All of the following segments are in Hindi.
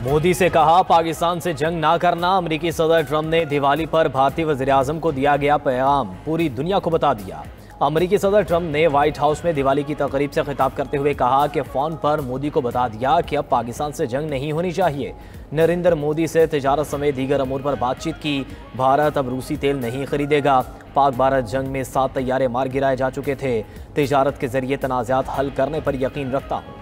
मोदी से कहा पाकिस्तान से जंग ना करना। अमेरिकी सदर ट्रंप ने दिवाली पर भारतीय वज़ीर-ए-आज़म को दिया गया पैगाम पूरी दुनिया को बता दिया। अमेरिकी सदर ट्रंप ने व्हाइट हाउस में दिवाली की तकरीब से खिताब करते हुए कहा कि फ़ोन पर मोदी को बता दिया कि अब पाकिस्तान से जंग नहीं होनी चाहिए। नरेंद्र मोदी से तिजारत समेत दीगर अमूर पर बातचीत की। भारत अब रूसी तेल नहीं खरीदेगा। पाक भारत जंग में 7 तैयारे मार गिराए जा चुके थे। तिजारत के जरिए तनाज़ात हल करने पर यकीन रखता हूँ।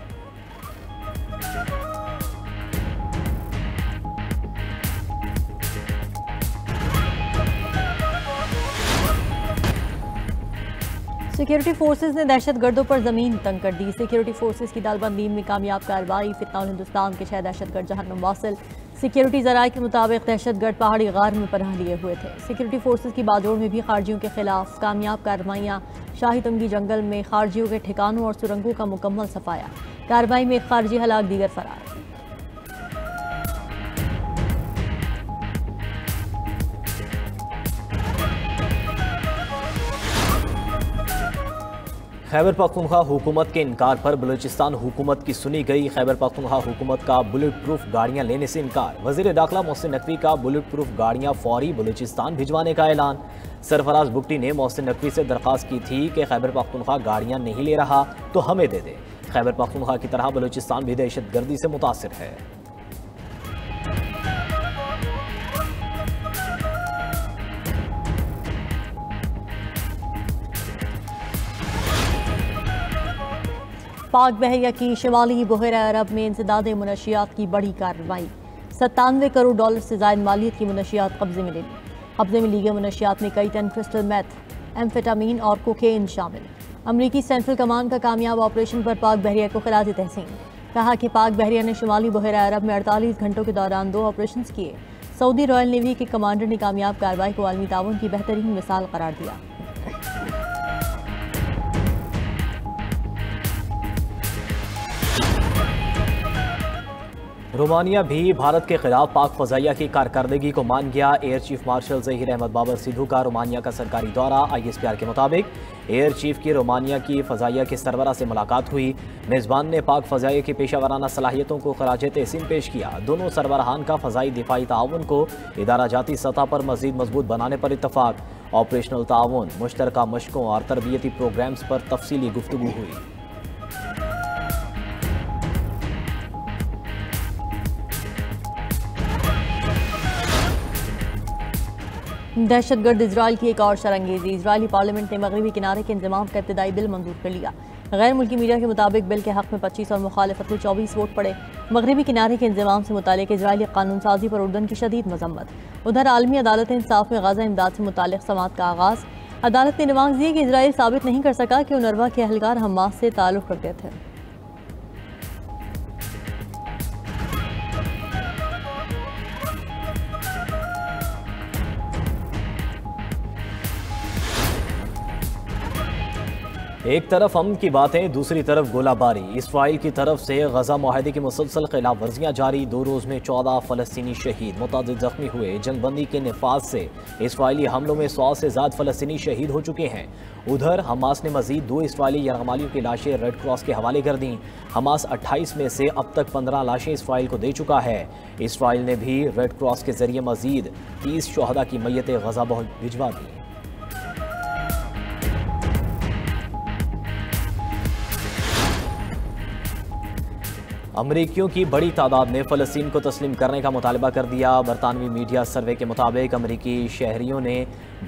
सिक्योरिटी फोर्सेज ने दहशतगर्दों पर जमीन तंग कर दी। सिक्योरिटी फोर्सेज की तालिबान में कामयाब कार्रवाई। फितनाउल हिंदुस्तान के 6 दहशतगर्द जहन्नुम वासिल। सिक्योरिटी ज़राए के मुताबिक दहशतगर्द पहाड़ी गार में पनाह लिए हुए थे। सिक्योरिटी फोर्सेज की बाजोड़ में भी खारजियों के खिलाफ कामयाब कार्रवाइयाँ। शाही तंगी जंगल में खारजियों के ठिकानों और सुरंगों का मुकम्मल सफाया। कार्रवाई में एक खारजी हलाक, दीगर फरार। खैबर पख्तूनख्वा हुकूमत के इनकार पर बलूचिस्तान हुकूमत की सुनी गई। खैबर पख्तूनख्वा हुकूमत का बुलेट प्रूफ गाड़ियां लेने से इनकार। वज़ीर दाखिला मोहसिन नकवी का बुलेट प्रूफ गाड़ियां फौरी बलूचिस्तान भिजवाने का ऐलान। सरफराज बुगटी ने मोहसिन नकवी से दरख्वास्त की थी कि खैबर पख्तूनख्वा गाड़ियां नहीं ले रहा तो हमें दे दे। खैबर पख्तूनख्वा की तरह बलूचिस्तान भी दहशतगर्दी से मुतासिर है। पाक बहरिया की शिमाली बहरा अरब में इंसदाद मुनशियात की बड़ी कार्रवाई। 97 करोड़ डॉलर से ज़ायद मालियत की मुनशियात कब्जे में ले ली। कब्जे में ली गई मुनशियात में कई टन क्रिस्टल मैथ, एम्फेटामीन और कोकेन शामिल। अमरीकी सेंट्रल कमान का कामयाब ऑपरेशन पर पाक बहरिया को खिराज तहसीन। कहा कि पाक बहरिया ने शिमाली बहरा अरब में 48 घंटों के दौरान 2 ऑपरेशन किए। सऊदी रॉयल नेवी के कमांडर ने कामयाब कार्रवाई को आलमी ताउन की बेहतरीन मिसाल करार दिया। रोमानिया भी भारत के खिलाफ पाक फजाइया की कारकर्दगी को मान गया। Air chief marshal Zaheer Ahmed Babar Sidhu का रोमानिया का सरकारी दौरा। ISPR के मुताबिक एयर चीफ की रोमानिया की फजाइया के सरबरा से मुलाकात हुई। मेज़बान ने पाक फजाइया की पेशा सलाहियतों को खराज तहसीन पेश किया। दोनों सरबराहान का फ़ज़ाई दिफाई ताउन को इदारा जाती सतह पर मज़ीद मजबूत बनाने पर इत्तफाक। ऑपरेशनल ताउन, मुश्तरका मशकों और तरबियती प्रोग्राम्स पर तफसीली गुफ्तगू हुई। दहशतगर्द इजराइल की एक और शरंगेजी। इजरायली पार्लियामेंट ने मगरबी किनारे के इंतजाम का इब्तदाई बिल मंजूर कर लिया। गैर मुल्की मीडिया के मुताबिक बिल के हक में 25 और मुखालिफत में 24 वोट पड़े। मगरबी किनारे के इंतजाम से मुतालिक इजरायली कानून साजी पर उर्दन की शदीद मजम्मत। उधर आलमी अदालत इंसाफ में गजा इमदाद से मुतालिक समाअत का आगाज़। अदालत ने नमाज दी कि इजराइल साबित नहीं कर सका कि उनरवा के अहलकार हमास से ताल्लुक़ रखते थे। एक तरफ अमन की बातें, दूसरी तरफ गोलाबारी। इसराइल की तरफ से गजा मुआहदे की मुसलसल खिलाफ वर्जियाँ जारी। 2 रोज़ में 14 फ़लस्तीनी शहीद, मुतअद्दिद ज़ख्मी हुए। जंगबंदी के नफाज से इसराइली हमलों में 100 से ज़्यादा फ़लस्तीनी शहीद हो चुके हैं। उधर हमास ने मज़ीद 2 इसराइली यरगमालियों की लाशें रेड क्रॉस के हवाले कर दी। हमास 28 में से अब तक 15 लाशें इसराइल को दे चुका है। इसराइल ने भी रेड क्रॉस के जरिए मज़ीद 30 शहदा की मैयतें गजा भिजवा दी। अमरीकियों की बड़ी तादाद ने फ़लस्तीन को तस्लीम करने का मुतालबा कर दिया। बरतानवी मीडिया सर्वे के मुताबिक अमरीकी शहरियों ने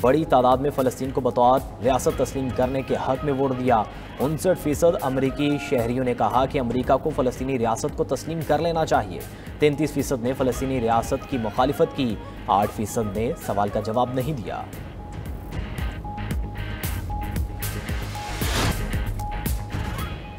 बड़ी तादाद में फ़लस्तीन को बतौर रियासत तस्लीम करने के हक़ में वोट दिया। 59% अमरीकी शहरियों ने कहा कि अमरीका को फ़लस्तीनी रियासत को तस्लीम कर लेना चाहिए। 33% ने फ़लस्तीनी रियासत की मुखालिफत की। 8% ने सवाल का जवाब नहीं दिया।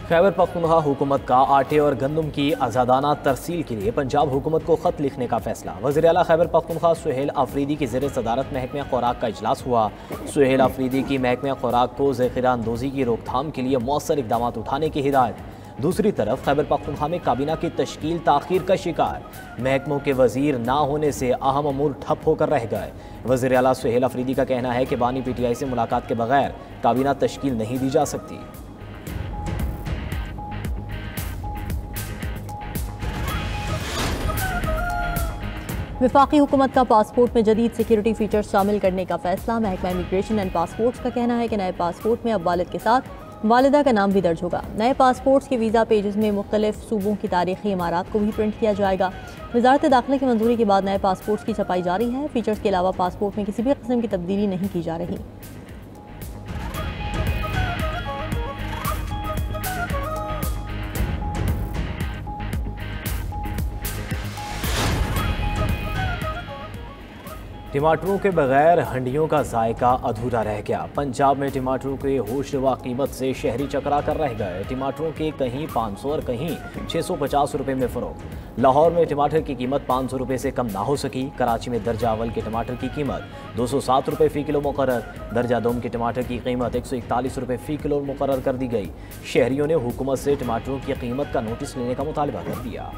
खैबर पख्तूनख्वा हुकूमत का आटे और गंदम की आज़ादाना तरसील के लिए पंजाब हुकूमत को ख़त लिखने का फैसला। वज़ीर आला खैबर पख्तूनख्वा सुहेल आफरीदी की ज़ेर सदारत महकमे खुराक का इजलास हुआ। सुहेल आफरीदी की महकमे खुराक को ज़ख़ीरा अंदोज़ी की रोकथाम के लिए मौसर इक़दाम उठाने की हिदायत। दूसरी तरफ खैबर पख्तूनख्वा में काबीना की तश्कील ताख़ीर का शिकार। महकमों के वज़ीर ना होने से अहम अमूर ठप होकर रह गए। वज़ीर आला सुहेल आफरीदी का कहना है कि बानी PTI से मुलाकात के बगैर काबीना तश्कील नहीं दी जा सकती। वफाकी हुकूमत का पासपोर्ट में जदीद सिक्योरिटी फीचर्स शामिल करने का फैसला। महकमा इमिग्रेशन एंड पासपोर्ट्स का कहना है कि नए पासपोर्ट में अब वालिद के साथ वालिदा का नाम भी दर्ज होगा। नए पासपोर्ट्स के वीज़ा पेजेस में मुख्तलिफ सूबों की तारीखी इमारत को भी प्रिंट किया जाएगा। वजारत दाखिला की मंजूरी के बाद नए पासपोर्ट्स की छपाई जारी है। फीचर्स के अलावा पासपोर्ट में किसी भी किस्म की तब्दीली नहीं की जा रही। टमाटरों के बगैर हंडियों का जायका अधूरा रह गया। पंजाब में टमाटरों के होशरवा कीमत से शहरी चकरा कर रह गए। टमाटरों के कहीं 500 और कहीं 650 रुपए में फ़रोख्त। लाहौर में टमाटर की कीमत 500 रुपए से कम ना हो सकी। कराची में दर्जा अव्वल के टमाटर की कीमत 207 रुपए फ़ी किलो मुकर्रर। दर्जा दोम के टमाटर की कीमत 141 रुपए फ़ी किलो मुकर्रर कर दी गई। शहरियों ने हुकूमत से टमाटरों की कीमत का नोटिस लेने का मुतालबा कर दिया।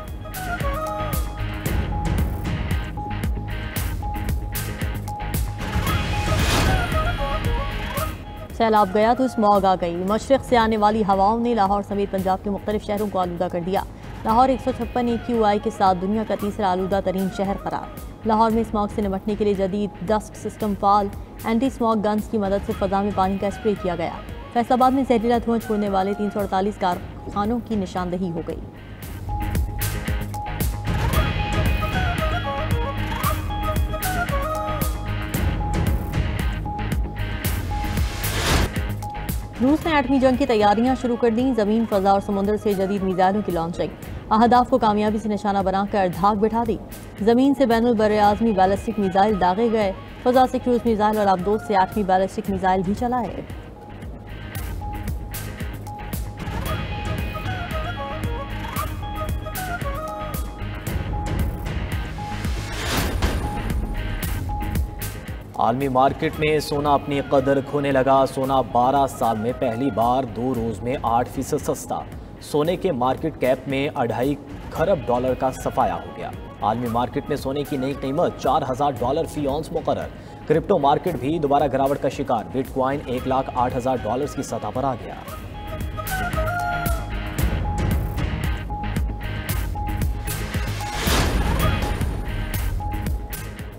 सैलाब गया तो स्मॉग आ गई। मशरक़ से आने वाली हवाओं ने लाहौर समेत पंजाब के मुख्तलिफ शहरों को आलूदा कर दिया। लाहौर 156 AQI के साथ दुनिया का तीसरा आलूदा तरीन शहर करार। लाहौर में स्मॉग से निपटने के लिए जदीद डस्ट सिस्टम फाल एंटी स्मॉग गन्स की मदद से फ़ज़ा में पानी का स्प्रे किया गया। फैसलाबाद में जहरीला धुआं छोड़ने वाले 348 कारखानों की निशानदही हो गई। रूस ने एटमी जंग की तैयारियां शुरू कर दी। जमीन, फजा और समुद्र से जदीद मिसाइलों की लॉन्चिंग। अहदाफ को कामयाबी से निशाना बनाकर धाक बिठा दी। जमीन से बैनुल बर्रे आज़मी बैलिस्टिक मिसाइल दागे गए। फजा से क्रूज मिसाइल और अबदोज से एटमी बैलिस्टिक मिसाइल भी चलाए। आलमी मार्केट में सोना अपनी कदर खोने लगा। सोना 12 साल में पहली बार 2 रोज़ में 8% सस्ता। सोने के मार्केट कैप में 2.5 खरब डॉलर का सफाया हो गया। आलमी मार्केट में सोने की नई कीमत $4,000 फ़ी औंस मुकर्रर। क्रिप्टो मार्केट भी दोबारा गिरावट का शिकार। बिटकॉइन $1,08,000 की सतह पर आ गया।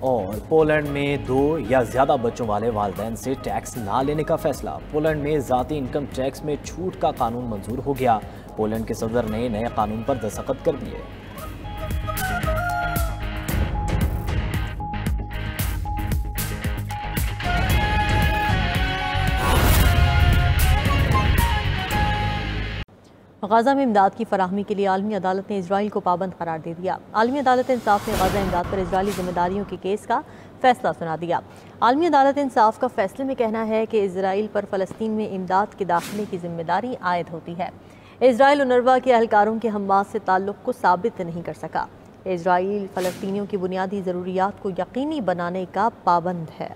और पोलैंड में 2 या ज़्यादा बच्चों वाले वालिदैन से टैक्स ना लेने का फैसला। पोलैंड में ज़ाती इनकम टैक्स में छूट का कानून मंजूर हो गया। पोलैंड के सदर ने नए कानून पर दस्तखत कर दिए। गाज़ा में इमदाद की फराहमी के लिए आलमी अदालत ने इजराइल को पाबंद करार दे दिया। आलमी अदालत इंसाफ ने गाज़ा इमदाद पर इजरायली जिम्मेदारियों के केस का फैसला सुना दिया। आलमी अदालत इंसाफ का फैसले में कहना है कि इजराइल पर फ़लस्तीन में इमदाद के दाखिले की जिम्मेदारी आयद होती है। इजराइल उनरवा के एहलकारों के हमास से ताल्लुक़ को साबित नहीं कर सका। इजराइल फ़लस्तीनियों की बुनियादी ज़रूरियात को यकीनी बनाने का पाबंद है।